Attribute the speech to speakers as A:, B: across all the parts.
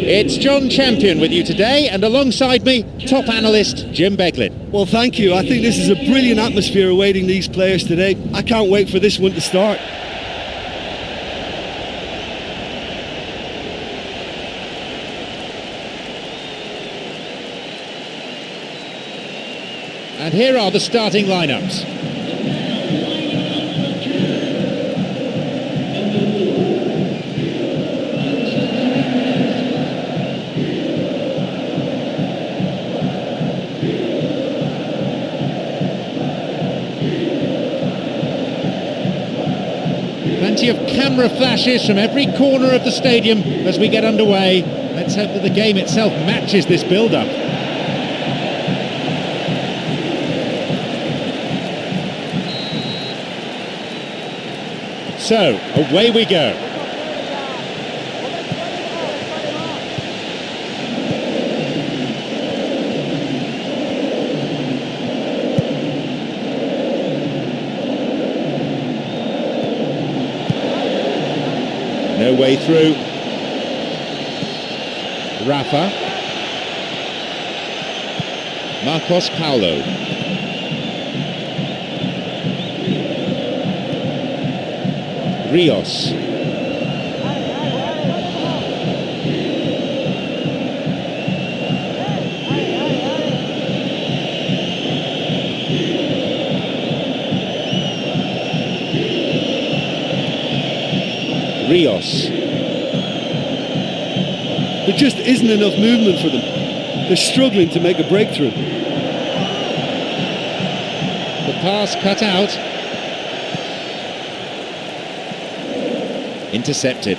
A: It's John Champion with you today, and alongside me, top analyst Jim Beglin.
B: Well, thank you. I think this is a brilliant atmosphere awaiting these players today. I can't wait for this one to start.
A: And here are the starting lineups. Plenty of camera flashes from every corner of the stadium as we get underway. Let's hope that the game itself matches this build-up. So, away we go. No way through. Rafa. Marcos Paulo. Rios. Rios.
B: There just isn't enough movement for them. They're struggling to make a breakthrough.
A: The pass cut out. Intercepted.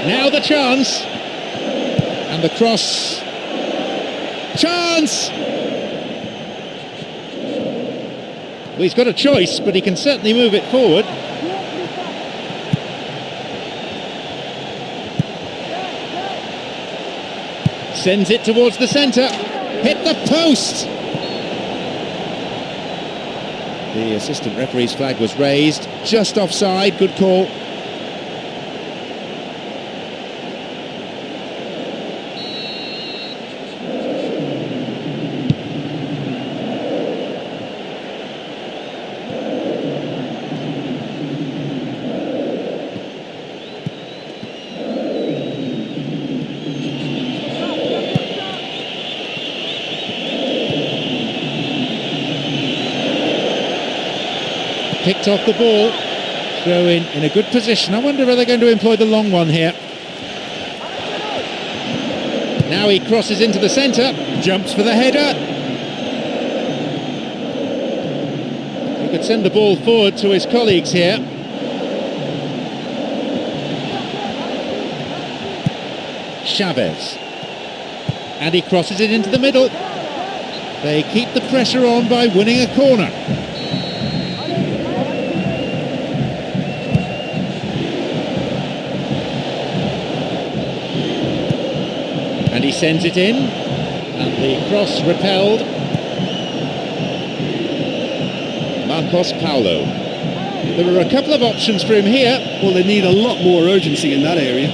A: Now the chance. And the cross. Chance! Well, he's got a choice, but he can certainly move it forward. Sends it towards the centre. Hit the post! The assistant referee's flag was raised. Just offside. Good call. Picked off the ball, throw in a good position. I wonder whether they're going to employ the long one here. Now he crosses into the centre, jumps for the header. He could send the ball forward to his colleagues here. Chavez. And he crosses it into the middle. They keep the pressure on by winning a corner. And he sends it in, and the cross repelled. Marcos Paulo. There were a couple of options for him here.
B: Well, they need a lot more urgency in that area.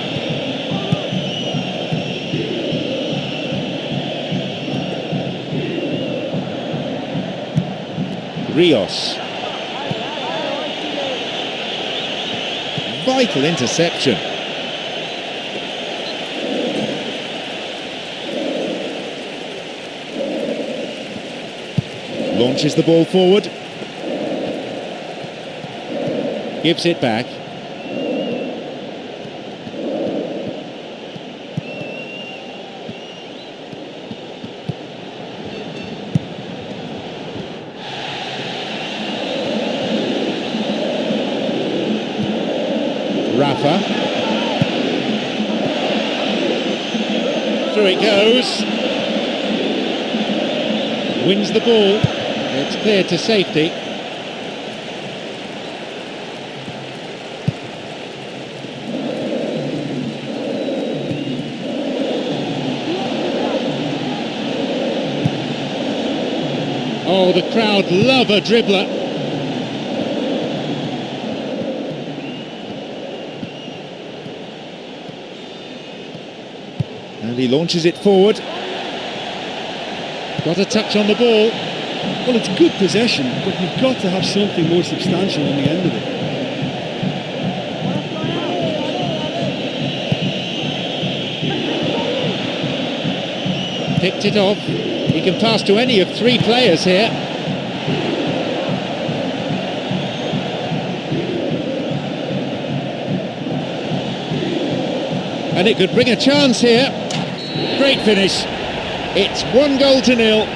A: Rios. Vital interception. Launches the ball forward. Gives it back. Rafa. Through it goes. Wins the ball. It's cleared to safety. Oh, the crowd love a dribbler. And he launches it forward. Got a touch on the ball.
B: Well, it's good possession, but you've got to have something more substantial on the end of it.
A: Picked it off. He can pass to any of three players here. And it could bring a chance here. Great finish. It's 1-0.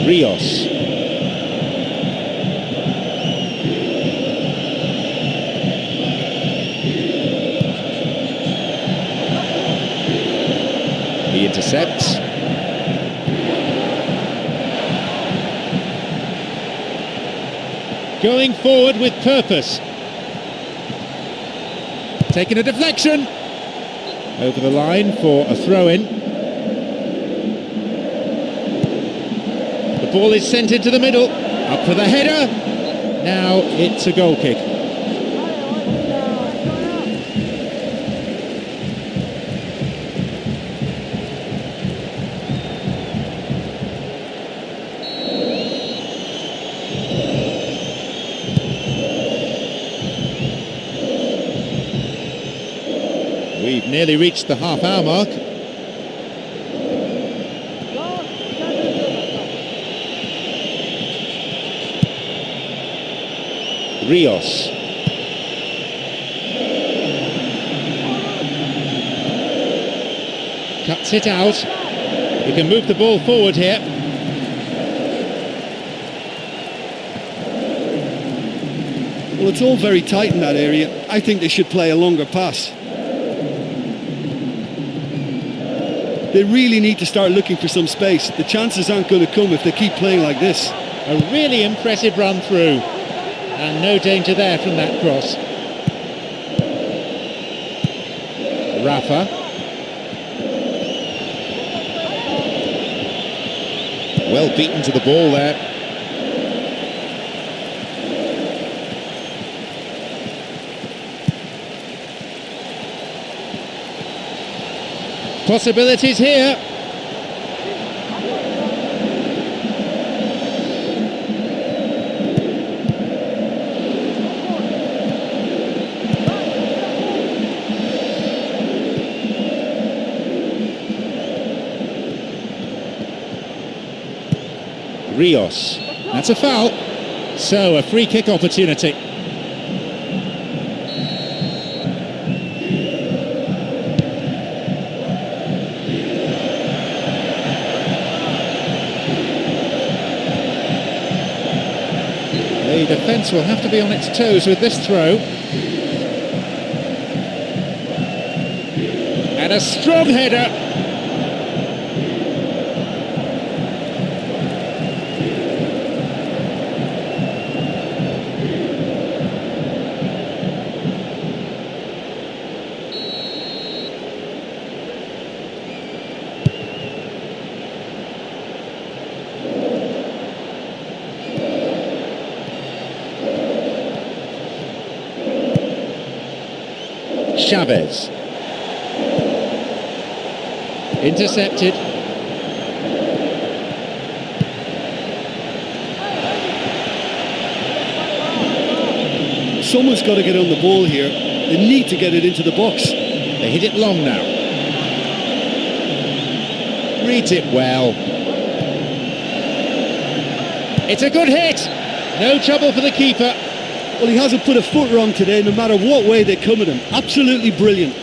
A: Rios. He intercepts. Going forward with purpose. Taking a deflection. Over the line for a throw-in. The ball is sent into the middle, up for the header. Now it's a goal kick. We've nearly reached the half-hour mark. Rios. Cuts it out. He can move the ball forward here.
B: Well, it's all very tight in that area. I think they should play a longer pass. They really need to start looking for some space. The chances aren't going to come if they keep playing like this.
A: A really impressive run through. And no danger there from that cross. Rafa. Well beaten to the ball there. Possibilities here. Rios. That's a foul. So a free kick opportunity. The defence will have to be on its toes with this throw. And a strong header. Chavez. Intercepted.
B: Someone's got to get on the ball here. They need to get it into the box.
A: They hit it long now. Reads it well. It's a good hit. No trouble for the keeper.
B: Well, he hasn't put a foot wrong today, no matter what way they come at him. Absolutely brilliant.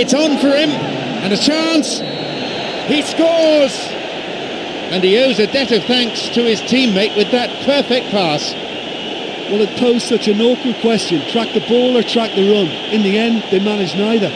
A: It's on for him, and a chance. He scores! And he owes a debt of thanks to his teammate with that perfect pass.
B: Well, it posed such an awkward question. Track the ball or track the run? In the end, they managed neither.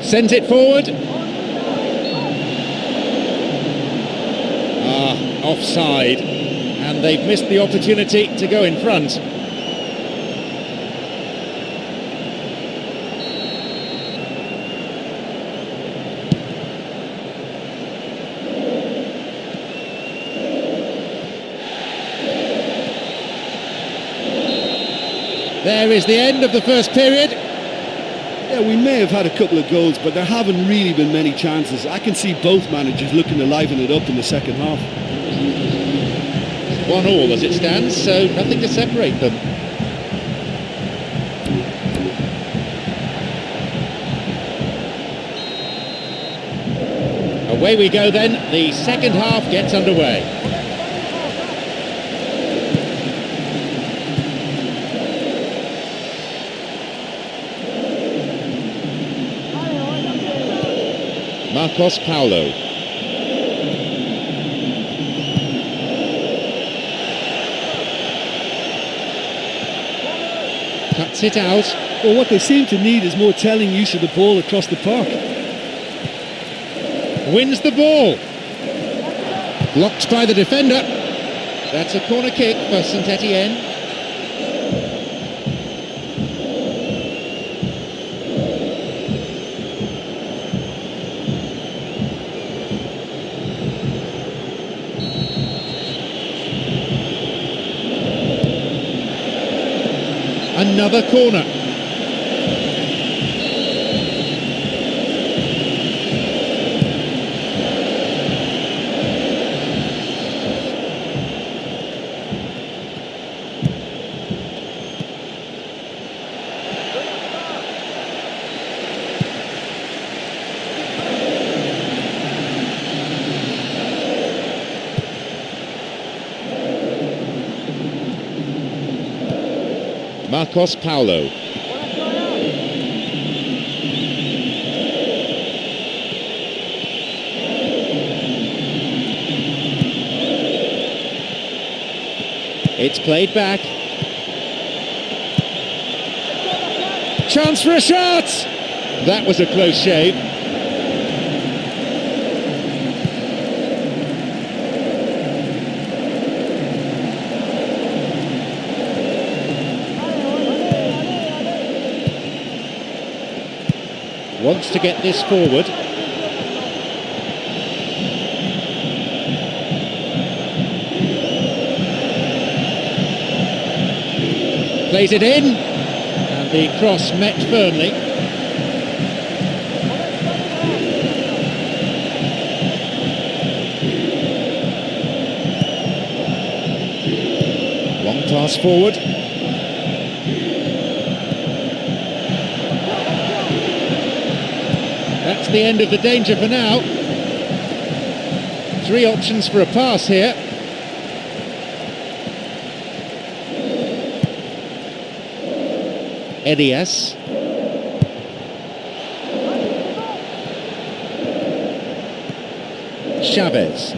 A: Sends it forward. Offside. And they've missed the opportunity to go in front. There is the end of the first period.
B: Yeah, we may have had a couple of goals, but there haven't really been many chances. I can see both managers looking to liven it up in the second half.
A: 1-1 as it stands, so nothing to separate them. Away we go then, the second half gets underway. Marcos Paulo. Cuts it out.
B: Well, what they seem to need is more telling use of the ball across the park.
A: Wins the ball. Blocked by the defender. That's a corner kick for Saint-Étienne. Another corner. Marcos Paulo. It's played back. Chance for a shot! That was a close shave. wants to get this forward. Plays it in, and the cross met firmly. Long pass forward. That's the end of the danger for now. 3 options for a pass here. Elias. Chavez.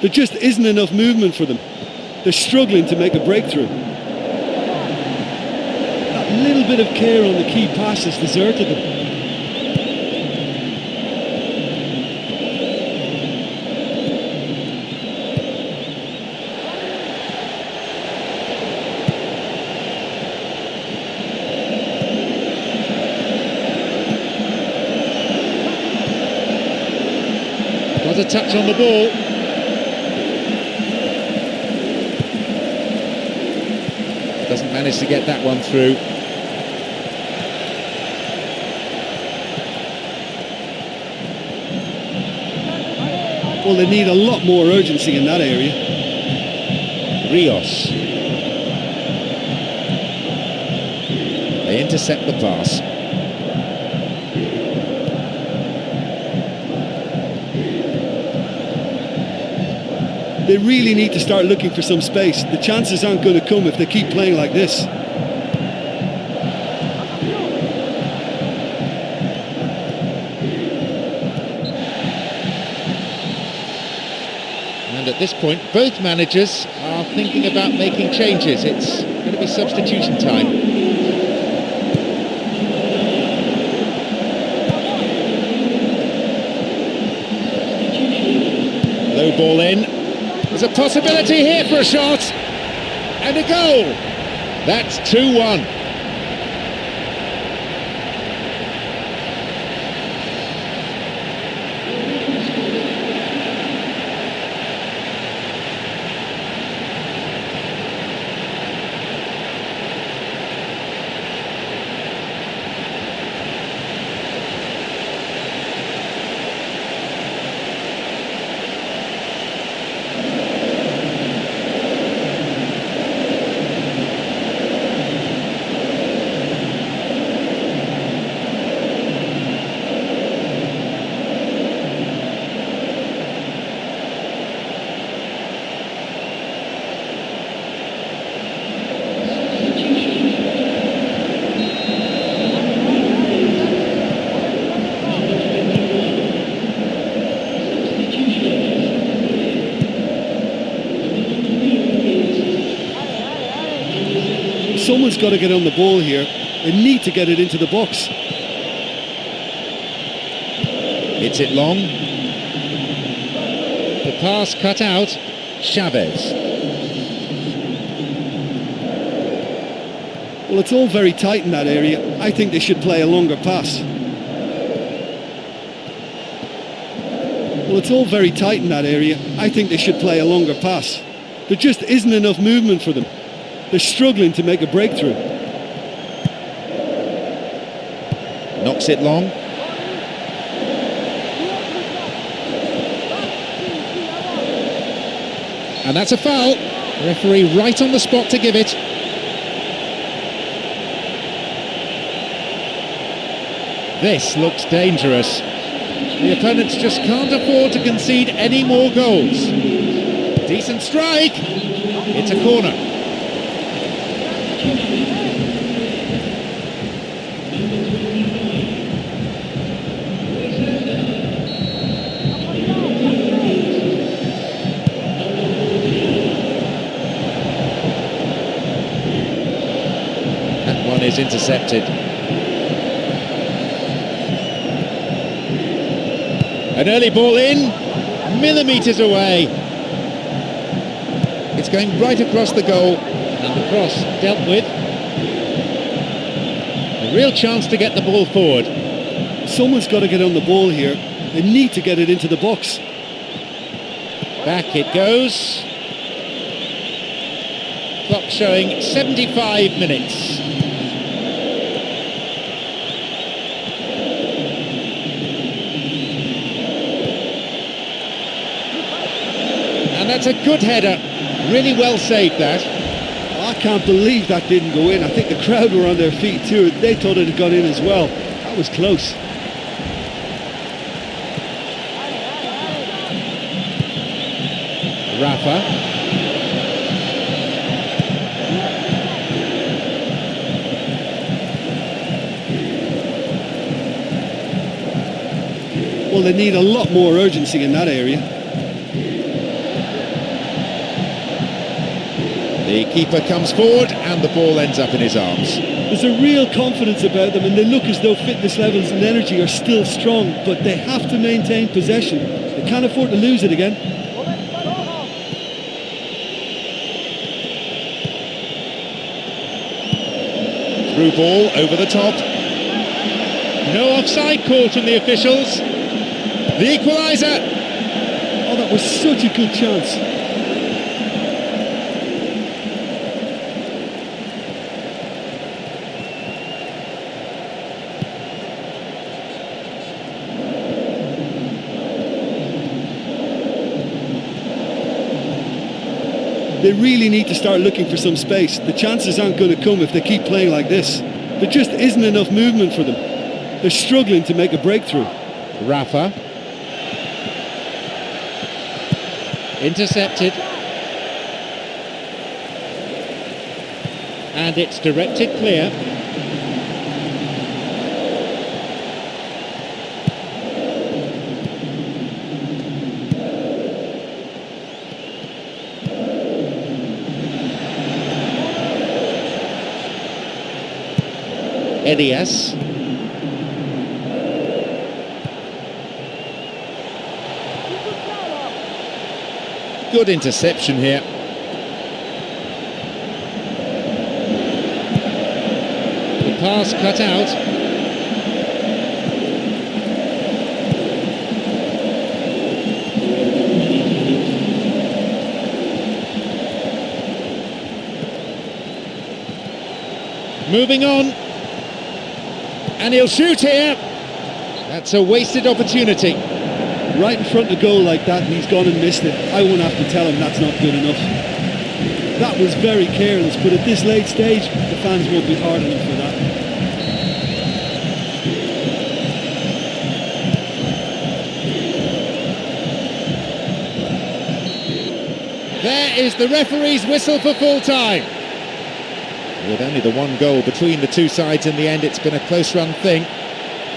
B: There just isn't enough movement for them. They're struggling to make a breakthrough. That little bit of care on the key pass has deserted them.
A: Got a touch on the ball. Doesn't manage to get that one through.
B: Well, they need a lot more urgency in that area.
A: Rios. They intercept the pass.
B: They really need to start looking for some space. The chances aren't going to come if they keep playing like this.
A: And at this point, both managers are thinking about making changes. It's going to be substitution time. Low ball in. There's a possibility here for a shot. And a goal. That's 2-1.
B: Someone's got to get on the ball here. They need to get it into the box.
A: Hits it long. The pass cut out. Chavez.
B: Well, it's all very tight in that area. I think they should play a longer pass. Well, it's all very tight in that area. I think they should play a longer pass. There just isn't enough movement for them. They're struggling to make a breakthrough.
A: Knocks it long. And that's a foul. Referee right on the spot to give it. This looks dangerous. The opponents just can't afford to concede any more goals. Decent strike. It's a corner. That one is intercepted. An early ball in, millimetres away. It's going right across the goal, and the cross dealt with. A real chance to get the ball forward.
B: Someone's got to get on the ball here. They need to get it into the box.
A: Back it goes. Clock showing 75 minutes. And that's a good header. Really well saved that.
B: I can't believe that didn't go in. I think the crowd were on their feet too. They thought it had gone in as well. That was close.
A: Rafa.
B: Well, they need a lot more urgency in that area.
A: The keeper comes forward and the ball ends up in his arms.
B: There's a real confidence about them and they look as though fitness levels and energy are still strong, but they have to maintain possession. They can't afford to lose it again.
A: Through ball over the top. No offside call from the officials. The equaliser.
B: Oh, that was such a good chance. They really need to start looking for some space. The chances aren't going to come if they keep playing like this. There just isn't enough movement for them. They're struggling to make a breakthrough.
A: Rafa. Intercepted. And it's directed clear. Elias. Good interception here. The pass cut out. Moving on. And he'll shoot here. That's a wasted opportunity.
B: Right in front of goal like that and he's gone and missed it. I won't have to tell him that's not good enough. That was very careless, but at this late stage, the fans won't be hard on him for that.
A: There is the referee's whistle for full time. With only the one goal between the two sides in the end, it's been a close-run thing.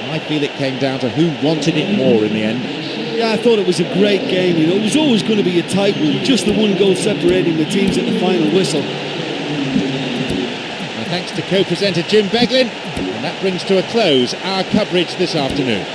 A: I feel it came down to who wanted it more in the end.
B: Yeah, I thought it was a great game. You know, it was always going to be a tight one. Just the one goal separating the teams at the final whistle.
A: And thanks to co-presenter Jim Beglin. And that brings to a close our coverage this afternoon.